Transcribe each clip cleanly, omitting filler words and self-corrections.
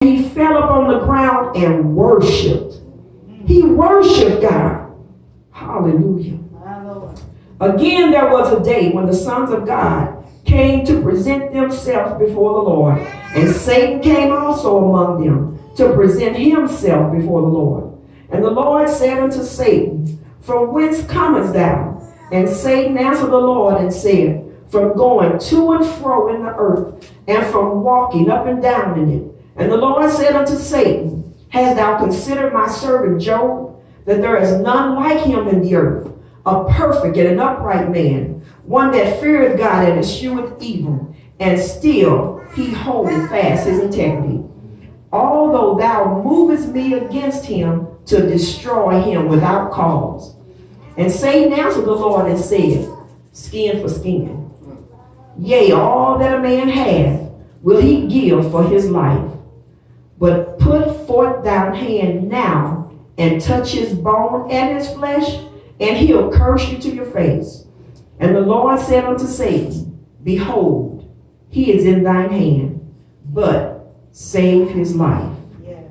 He fell upon the ground and worshiped. He worshiped God. Hallelujah. Again, there was a day when the sons of God came to present themselves before the Lord, and Satan came also among them to present himself before the Lord. And the Lord said unto Satan, From whence comest thou? And Satan answered the Lord and said, From going to and fro in the earth, and from walking up and down in it. And the Lord said unto Satan, Hast thou considered my servant Job, that there is none like him in the earth, a perfect and an upright man, one that feareth God and escheweth evil, and still he holdeth fast his integrity. Although thou movest me against him to destroy him without cause. And Satan answered the Lord and said, Skin for skin. Yea, all that a man hath will he give for his life. But put forth thine hand now, and touch his bone and his flesh, and he'll curse you to your face. And the Lord said unto Satan, Behold, he is in thine hand, but save his life. Yeah.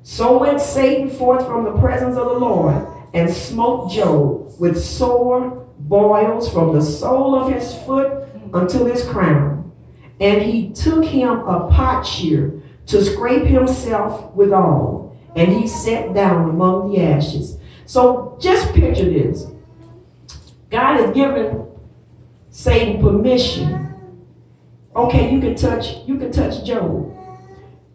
So went Satan forth from the presence of the Lord, and smote Job with sore boils from the sole of his foot until his crown. And he took him a potsherd to scrape himself withal, and he sat down among the ashes. So just picture this. God has given Satan permission. Okay, you can touch Job.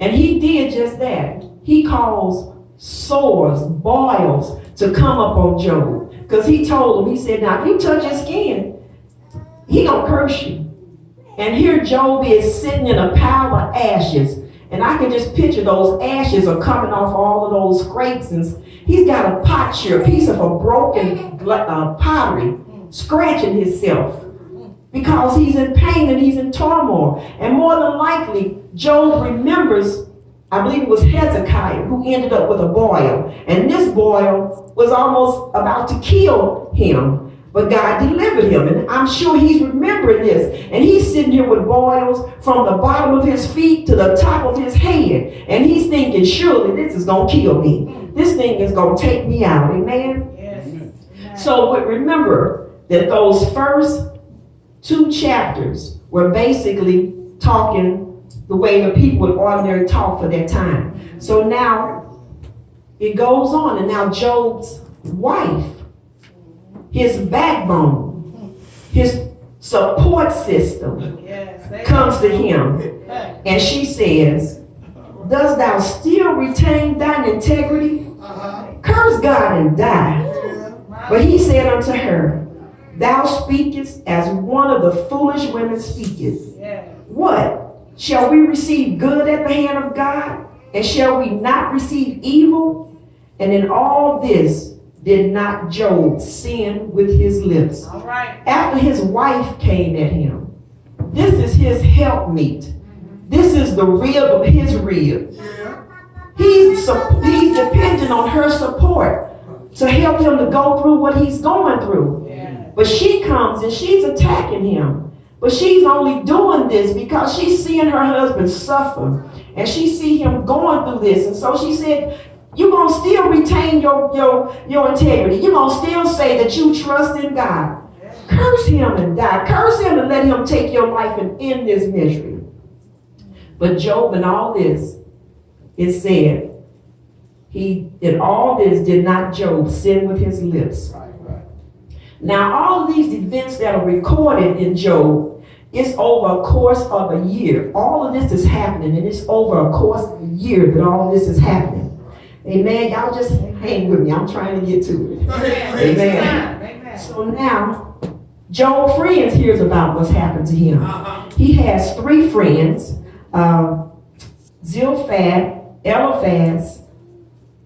And he did just that. He caused sores, boils to come up on Job. Because he told him, he said, now if you touch his skin, he gonna curse you. And here Job is sitting in a pile of ashes. And I can just picture those ashes are coming off all of those scrapes. And he's got a potsherd, a piece of a broken pottery, scratching himself because he's in pain and he's in turmoil. And more than likely, Job remembers, I believe it was Hezekiah who ended up with a boil. And this boil was almost about to kill him. But God delivered him, and I'm sure he's remembering this. And he's sitting here with boils from the bottom of his feet to the top of his head. And he's thinking, surely this is going to kill me. This thing is going to take me out. Amen? Yes. So remember that those first 2 chapters were basically talking the way the people would ordinarily talk for their time. So now it goes on, and now Job's wife, his backbone, his support system, comes to him, and she says, Dost thou still retain thine integrity? Curse God and die. But he said unto her, Thou speakest as one of the foolish women speaketh. What? Shall we receive good at the hand of God? And shall we not receive evil? And in all this did not Job sin with his lips. All right. After his wife came at him, this is his helpmeet. This is the rib of his rib. He's dependent on her support to help him to go through what he's going through. But she comes and she's attacking him. But she's only doing this because she's seeing her husband suffer. And she see him going through this. And so she said, you're going to still retain your integrity. You're going to still say that you trust in God. Curse him and die. Curse him and let him take your life and end this misery. But Job in all this, it said, in all this did not Job sin with his lips. Now all of these events that are recorded in Job, it's over a course of a year. All of this is happening, and it's over a course of a year that all this is happening. Amen. Y'all just hang with me. I'm trying to get to it. Amen. So now, Job's friends hears about what's happened to him. He has 3 friends, Zilphad, Eliphaz,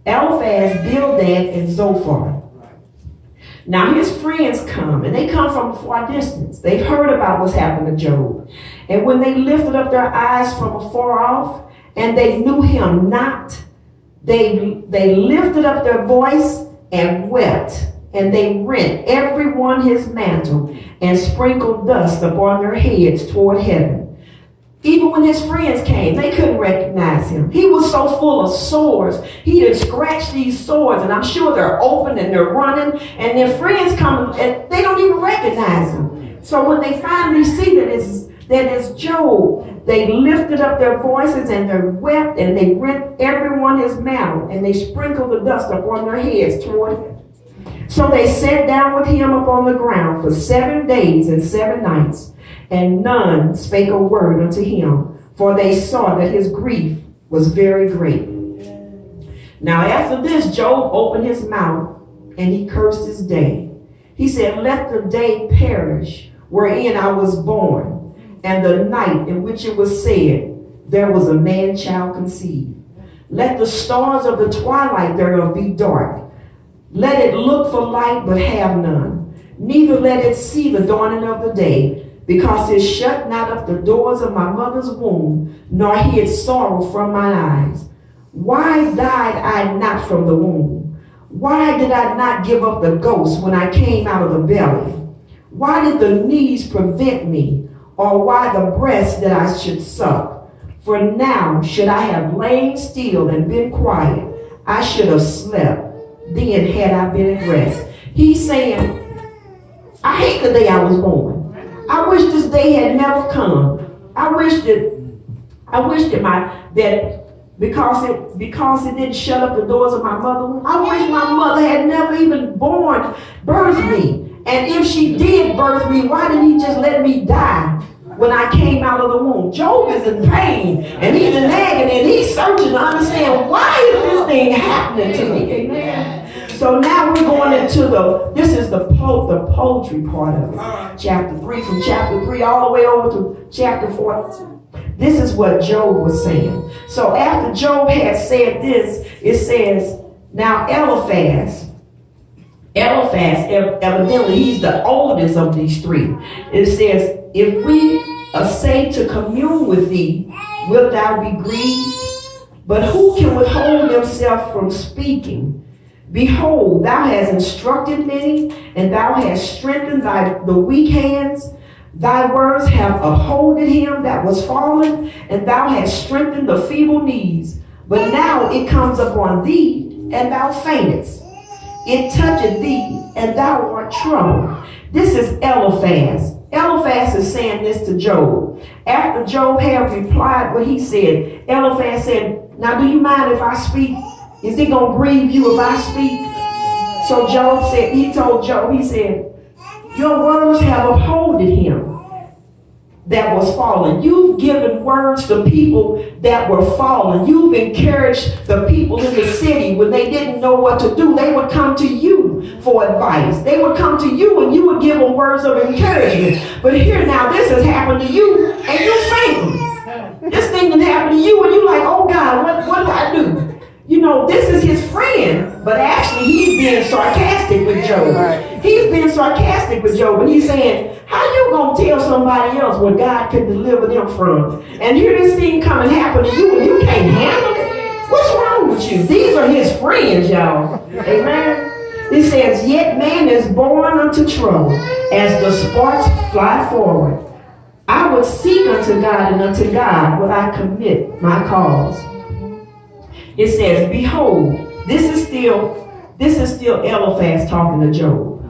Bildad, and Zophar. Now his friends come, and they come from a far distance. They've heard about what's happened to Job. And when they lifted up their eyes from afar off, and they knew him not, they lifted up their voice and wept, and they rent every one his mantle and sprinkled dust upon their heads toward heaven. Even when his friends came, they couldn't recognize him. He was so full of sores. He had scratched these sores, and I'm sure they're open and they're running, and their friends come and they don't even recognize him. So when they finally see that it's Job, they lifted up their voices and they wept, and they rent everyone his mantle, and they sprinkled the dust upon their heads toward him. So they sat down with him upon the ground for 7 days and 7 nights. And none spake a word unto him, for they saw that his grief was very great. Now after this, Job opened his mouth, and he cursed his day. He said, let the day perish wherein I was born, and the night in which it was said, there was a man-child conceived. Let the stars of the twilight thereof be dark. Let it look for light, but have none. Neither let it see the dawning of the day. Because it shut not up the doors of my mother's womb, nor hid sorrow from my eyes. Why died I not from the womb? Why did I not give up the ghost when I came out of the belly? Why did the knees prevent me, or why the breast that I should suck? For now should I have lain still and been quiet, I should have slept, then had I been at rest. He's saying, I hate the day I was born. I wish this day had never come. I wish that because it didn't shut up the doors of my mother. I wish my mother had never even birthed me. And if she did birth me, why didn't he just let me die when I came out of the womb? Job is in pain, and he's in agony, and he's searching to understand, why is this thing happening to me? Amen. So now we're going into this is the poetry part of it. Chapter 3, from chapter 3 all the way over to chapter 4. This is what Job was saying. So after Job had said this, it says, now Eliphaz, evidently he's the oldest of these three. It says, if we essay to commune with thee, wilt thou be grieved? But who can withhold himself from speaking? Behold, thou hast instructed many, and thou hast strengthened the weak hands. Thy words have upholded him that was fallen, and thou hast strengthened the feeble knees. But now it comes upon thee, and thou faintest. It toucheth thee, and thou art troubled. This is Eliphaz. Eliphaz is saying this to Job. After Job had replied what he said, Eliphaz said, now do you mind if I speak? Is it going to grieve you if I speak? So Job said, he told Job, he said, your words have upholded him that was fallen. You've given words to people that were fallen. You've encouraged the people in the city when they didn't know what to do. They would come to you for advice. They would come to you and you would give them words of encouragement. But here now, this has happened to you and you're fainting. This thing can happen to you and you're like, oh God, what do I do? You know, this is his friend, but actually he's being sarcastic with Job. He's being sarcastic with Job, and he's saying, how you gonna tell somebody else what God could deliver them from? And here this thing come and happen to you, and you can't handle it? What's wrong with you? These are his friends, y'all. Amen. It says, yet man is born unto trouble, as the sparks fly forward. I would seek unto God, and unto God will I commit my cause. It says, behold, this is still Eliphaz talking to Job.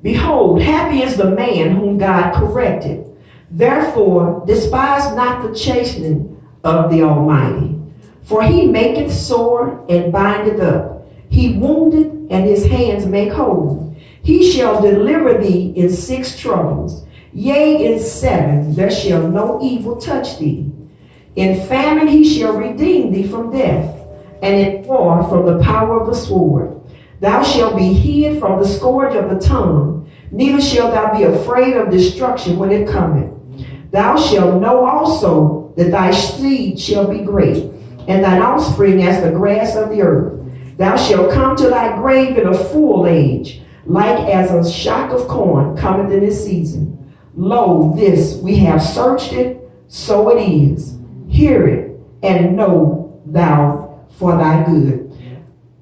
Behold, happy is the man whom God corrected. Therefore, despise not the chastening of the Almighty. For he maketh sore and bindeth up. He wounded and his hands make whole. He shall deliver thee in 6 troubles. Yea, in 7 there shall no evil touch thee. In famine he shall redeem thee from death, and in war from the power of the sword. Thou shalt be hid from the scourge of the tongue, neither shalt thou be afraid of destruction when it cometh. Thou shalt know also that thy seed shall be great, and thine offspring as the grass of the earth. Thou shalt come to thy grave in a full age, like as a shock of corn cometh in its season. Lo, this we have searched it, so it is. Hear it, and know thou for thy good.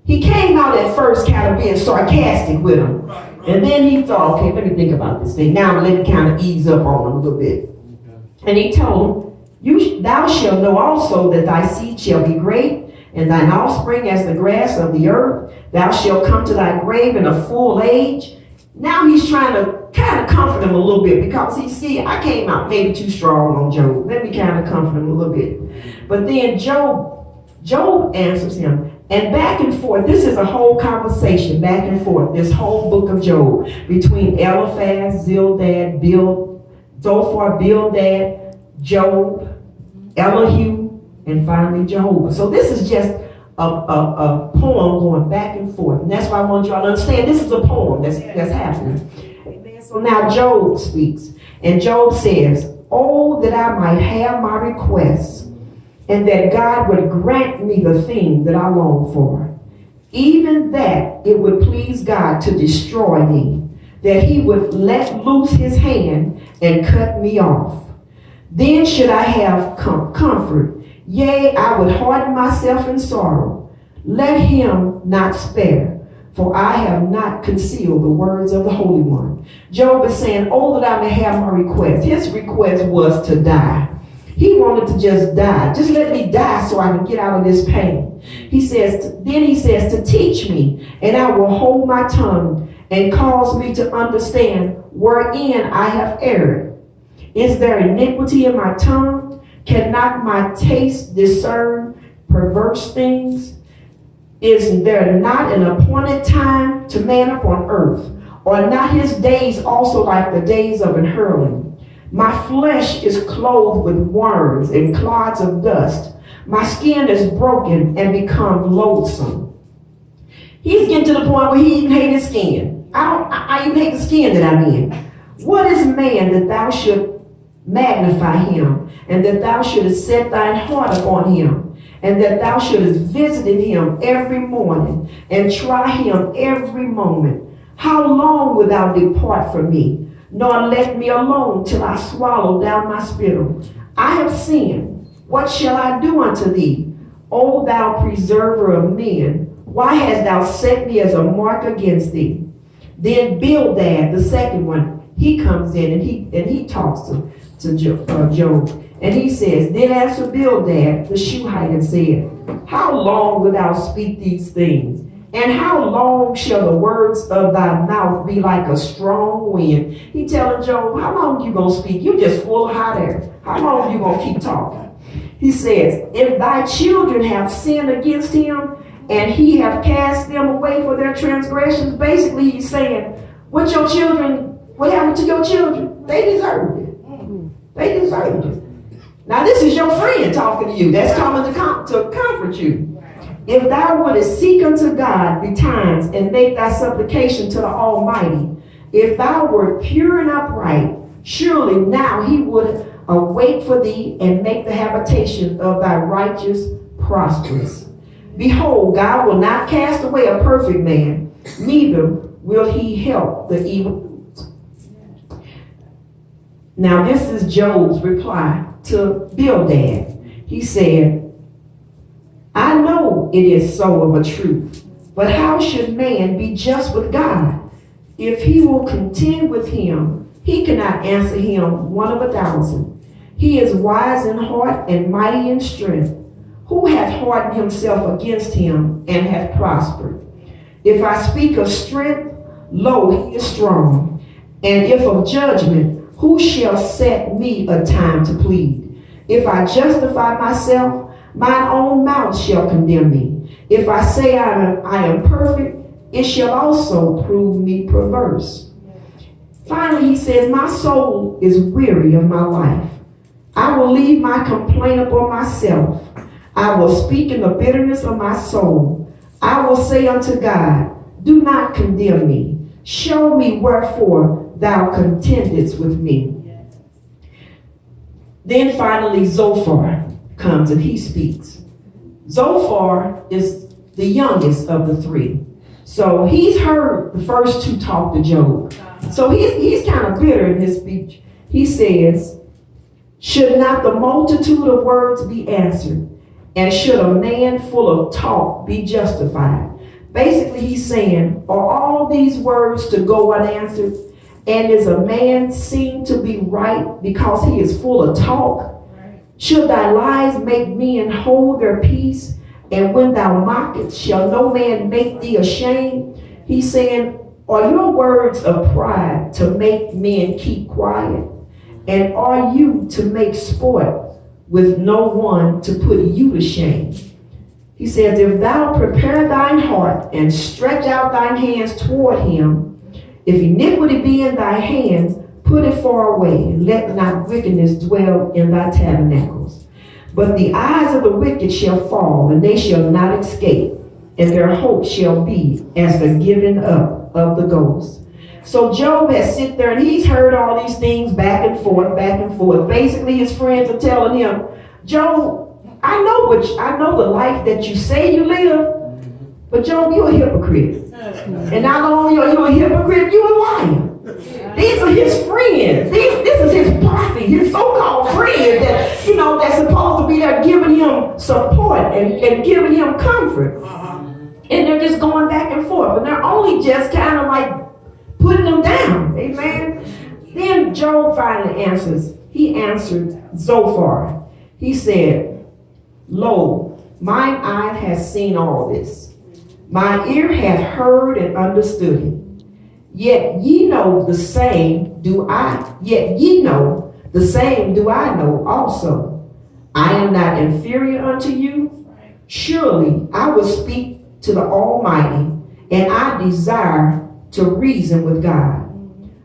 He came out at first kind of being sarcastic with him. And then he thought, okay, let me think about this thing. Now let me kind of ease up on him a little bit. And he told him, Thou shalt know also that thy seed shall be great, and thine offspring as the grass of the earth. Thou shalt come to thy grave in a full age. Now he's trying to kind of comfort him a little bit, because I came out maybe too strong on Job. Let me kind of comfort him a little bit. But then Job answers him. And back and forth, this is a whole conversation, back and forth, this whole book of Job, between Eliphaz, Bildad, Zophar, Bildad, Job, Elihu, and finally Jehovah. So this is just a poem going back and forth. And that's why I want you all to understand this is a poem that's happening. So now Job speaks. And Job says, "Oh, that I might have my requests, and that God would grant me the thing that I long for. Even that it would please God to destroy me, that he would let loose his hand and cut me off. Then should I have comfort. Yea, I would harden myself in sorrow. Let him not spare, for I have not concealed the words of the Holy One." Job is saying, "Oh, that I may have my request." His request was to die. He wanted to just die. Just let me die so I can get out of this pain. He says, to teach me, and I will hold my tongue, and cause me to understand wherein I have erred. Is there iniquity in my tongue? Cannot my taste discern perverse things? Is there not an appointed time to man upon earth? Or not his days also like the days of an hurling? My flesh is clothed with worms and clods of dust. My skin is broken and become loathsome. He's getting to the point where he even hates his skin. I even hate the skin that I'm in. What is man that thou should magnify him, and that thou shouldest set thine heart upon him, and that thou shouldest visit him every morning, and try him every moment? How long wilt thou depart from me, nor let me alone till I swallow down my spittle? I have sinned. What shall I do unto thee, O thou preserver of men? Why hast thou set me as a mark against thee? Then Bildad, the second one, he comes in and he talks to Job. And he says, "Then answered Bildad the Shuhite and said, How long wilt thou speak these things? And how long shall the words of thy mouth be like a strong wind?" He telling Job, how long you gonna speak? You just full of hot air. How long you gonna keep talking? He says, "If thy children have sinned against him, and he have cast them away for their transgressions." Basically, he's saying, what happened to your children? They deserved it. They deserved it. Now this is your friend talking to you. That's coming to comfort you. "If thou wouldest seek unto God betimes, and make thy supplication to the Almighty, if thou wert pure and upright, surely now he would await for thee, and make the habitation of thy righteous prosperous. Behold, God will not cast away a perfect man, neither will he help the evil." Now this is Job's reply to Bildad. He said, "I know it is so of a truth, but how should man be just with God? If he will contend with him, he cannot answer him 1 of 1,000. He is wise in heart and mighty in strength. Who hath hardened himself against him and hath prospered? If I speak of strength, lo, he is strong. And if of judgment, who shall set me a time to plead? If I justify myself, mine own mouth shall condemn me. If I say I am perfect, it shall also prove me perverse." Finally, he says, "My soul is weary of my life. I will leave my complaint upon myself. I will speak in the bitterness of my soul. I will say unto God, do not condemn me. Show me wherefore thou contendest with me." Then finally Zophar comes and he speaks. Zophar is the youngest of the three. So he's heard the first two talk to Job. So he's kind of bitter in his speech. He says, "Should not the multitude of words be answered? And should a man full of talk be justified?" Basically, he's saying, are all these words to go unanswered? And is a man seen to be right because he is full of talk? Should thy lies make men hold their peace? And when thou mockest, shall no man make thee ashamed? He's saying, are your words of pride to make men keep quiet? And are you to make sport with no one to put you to shame? He says, if thou prepare thine heart and stretch out thine hands toward him, if iniquity be in thy hand, put it far away, and let not wickedness dwell in thy tabernacles. But the eyes of the wicked shall fall, and they shall not escape, and their hope shall be as the giving up of the ghost. So Job has sit there and he's heard all these things back and forth, back and forth. Basically, his friends are telling him, Job, I know the life that you say you live, but Job, you're a hypocrite. And not only are you a hypocrite, you're a liar. These are his friends. This is his posse, his so-called friends that, that's supposed to be there giving him support and giving him comfort. And they're just going back and forth. And they're only just kind of like putting them down. Amen. Then Job finally answers. He answered Zophar. He said, lo, mine eye has seen all this. My ear hath heard and understood it. Yet ye know the same do I. Yet ye know the same do I know also. I am not inferior unto you. Surely I will speak to the Almighty, and I desire to reason with God.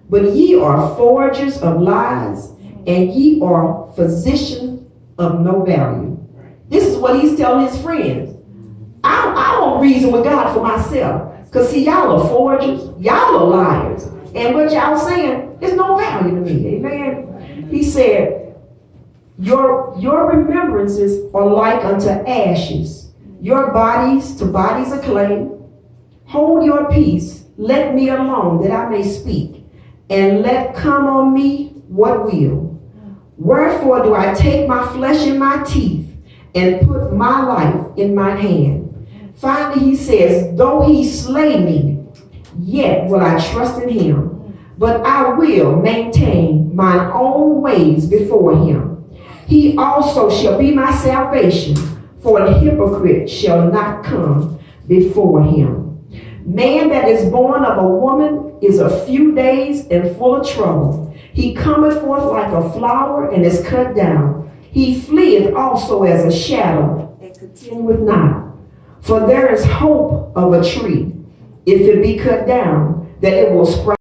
But ye are forgers of lies, and ye are physicians of no value. This is what he's telling his friends. I won't reason with God for myself. Because see, y'all are forgers, y'all are liars. And what y'all saying, there's no value to me. Amen. He said, your remembrances are like unto ashes, your bodies to bodies of clay. Hold your peace, let me alone that I may speak, and let come on me what will. Wherefore do I take my flesh in my teeth, and put my life in my hand? Finally, he says, though he slay me, yet will I trust in him. But I will maintain mine own ways before him. He also shall be my salvation, for a hypocrite shall not come before him. Man that is born of a woman is a few days and full of trouble. He cometh forth like a flower and is cut down. He fleeth also as a shadow and continueth not. For there is hope of a tree, if it be cut down, that it will sprout.